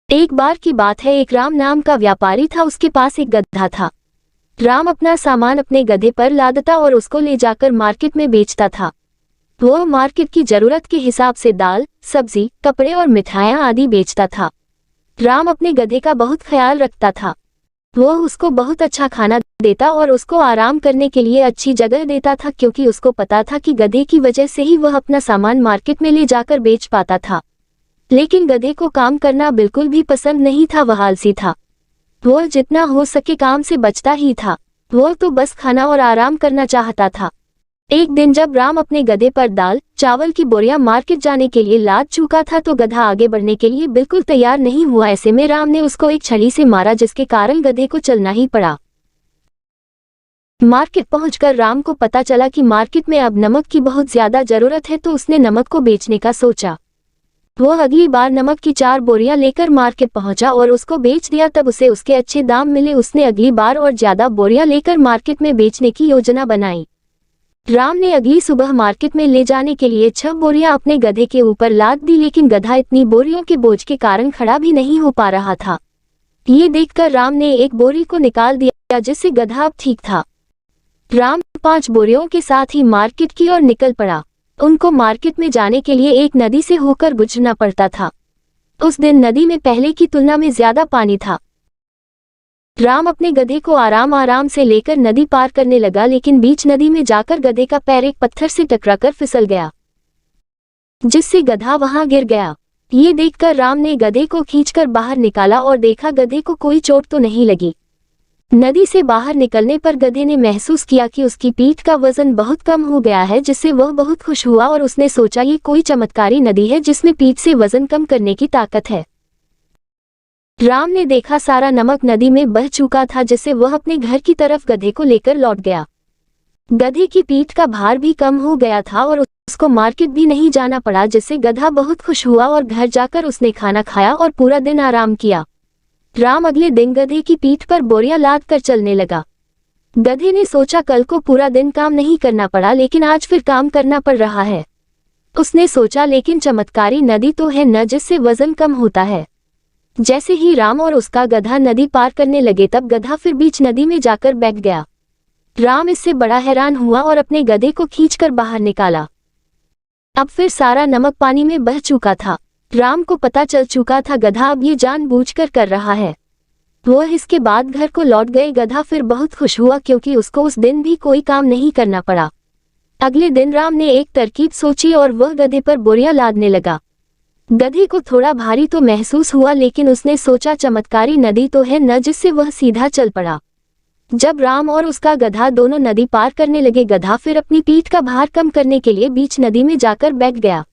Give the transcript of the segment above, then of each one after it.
एक बार की बात है, एक राम नाम का व्यापारी था। उसके पास एक गधा था। राम अपना सामान अपने गधे पर लादता और उसको ले जाकर मार्केट में बेचता था। वो मार्केट की जरूरत के हिसाब से दाल, सब्जी, कपड़े और मिठाइयाँ आदि बेचता था। राम अपने गधे का बहुत ख्याल रखता था। वो उसको बहुत अच्छा खाना देता और उसको आराम करने के लिए अच्छी जगह देता था, क्योंकि उसको पता था कि गधे की वजह से ही वह अपना सामान मार्केट में ले जाकर बेच पाता था। लेकिन गधे को काम करना बिल्कुल भी पसंद नहीं था। वह आलसी था। वो जितना हो सके काम से बचता ही था। वो तो बस खाना और आराम करना चाहता था। एक दिन जब राम अपने गधे पर दाल चावल की बोरियां मार्केट जाने के लिए लाद चुका था, तो गधा आगे बढ़ने के लिए बिल्कुल तैयार नहीं हुआ। ऐसे में राम ने उसको एक छड़ी से मारा, जिसके कारण गधे को चलना ही पड़ा। मार्केट पहुंचकर राम को पता चला कि मार्केट में अब नमक की बहुत ज्यादा जरूरत है, तो उसने नमक को बेचने का सोचा। वो अगली बार नमक की 4 बोरियां लेकर मार्केट पहुंचा और उसको बेच दिया। तब उसे उसके अच्छे दाम मिले। उसने अगली बार और ज्यादा बोरियां लेकर मार्केट में बेचने की योजना बनाई। राम ने अगली सुबह मार्केट में ले जाने के लिए 6 बोरियां अपने गधे के ऊपर लाद दी, लेकिन गधा इतनी बोरियों के बोझ के कारण खड़ा भी नहीं हो पा रहा था। ये देखकर राम ने एक बोरी को निकाल दिया, जिससे गधा अब ठीक था। राम 5 बोरियों के साथ ही मार्केट की ओर निकल पड़ा। उनको मार्केट में जाने के लिए एक नदी से होकर गुजरना पड़ता था। उस दिन नदी में पहले की तुलना में ज्यादा पानी था। राम अपने गधे को आराम आराम से लेकर नदी पार करने लगा, लेकिन बीच नदी में जाकर गधे का पैर एक पत्थर से टकराकर फिसल गया, जिससे गधा वहां गिर गया। ये देखकर राम ने गधे को खींचकर बाहर निकाला और देखा गधे को कोई चोट तो नहीं लगी। नदी से बाहर निकलने पर गधे ने महसूस किया कि उसकी पीठ का वजन बहुत कम हो गया है, जिससे वह बहुत खुश हुआ और उसने सोचा ये कोई चमत्कारी नदी है जिसमें पीठ से वजन कम करने की ताकत है। राम ने देखा सारा नमक नदी में बह चुका था, जिससे वह अपने घर की तरफ गधे को लेकर लौट गया। गधे की पीठ का भार भी कम हो गया था और उसको मार्केट भी नहीं जाना पड़ा, जिससे गधा बहुत खुश हुआ और घर जाकर उसने खाना खाया और पूरा दिन आराम किया। राम अगले दिन गधे की पीठ पर बोरियां लाद कर चलने लगा। गधे ने सोचा कल को पूरा दिन काम नहीं करना पड़ा, लेकिन आज फिर काम करना पड़ रहा है। उसने सोचा लेकिन चमत्कारी नदी तो है न, जिससे वजन कम होता है। जैसे ही राम और उसका गधा नदी पार करने लगे, तब गधा फिर बीच नदी में जाकर बैठ गया। राम इससे बड़ा हैरान हुआ और अपने गधे को खींचकर बाहर निकाला। अब फिर सारा नमक पानी में बह चुका था। राम को पता चल चुका था गधा अब ये जानबूझकर कर रहा है। वह इसके बाद घर को लौट गए। गधा फिर बहुत खुश हुआ, क्योंकि उसको उस दिन भी कोई काम नहीं करना पड़ा। अगले दिन राम ने एक तरकीब सोची और वह गधे पर बोरियां लादने लगा। गधे को थोड़ा भारी तो महसूस हुआ, लेकिन उसने सोचा चमत्कारी नदी तो है न, जिससे वह सीधा चल पड़ा। जब राम और उसका गधा दोनों नदी पार करने लगे, गधा फिर अपनी पीठ का भार कम करने के लिए बीच नदी में जाकर बैठ गया।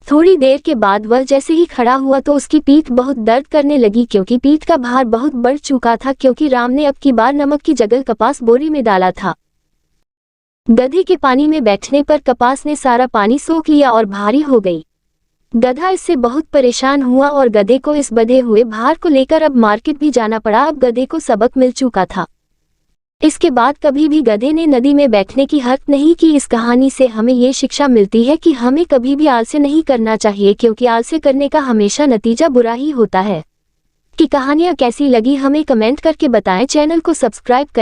थोड़ी देर के बाद वह जैसे ही खड़ा हुआ तो उसकी पीठ बहुत दर्द करने लगी, क्योंकि पीठ का भार बहुत बढ़ चुका था, क्योंकि राम ने अब की बार नमक की जगह कपास बोरी में डाला था। गधे के पानी में बैठने पर कपास ने सारा पानी सोख लिया और भारी हो गई। गधा इससे बहुत परेशान हुआ और गधे को इस बंधे हुए भार को लेकर अब मार्केट भी जाना पड़ा। अब गधे को सबक मिल चुका था। इसके बाद कभी भी गधे ने नदी में बैठने की हरकत नहीं की। इस कहानी से हमें ये शिक्षा मिलती है कि हमें कभी भी आलस्य नहीं करना चाहिए, क्योंकि आलस्य करने का हमेशा नतीजा बुरा ही होता है। कि कहानियाँ कैसी लगी हमें कमेंट करके बताएं। चैनल को सब्सक्राइब करें।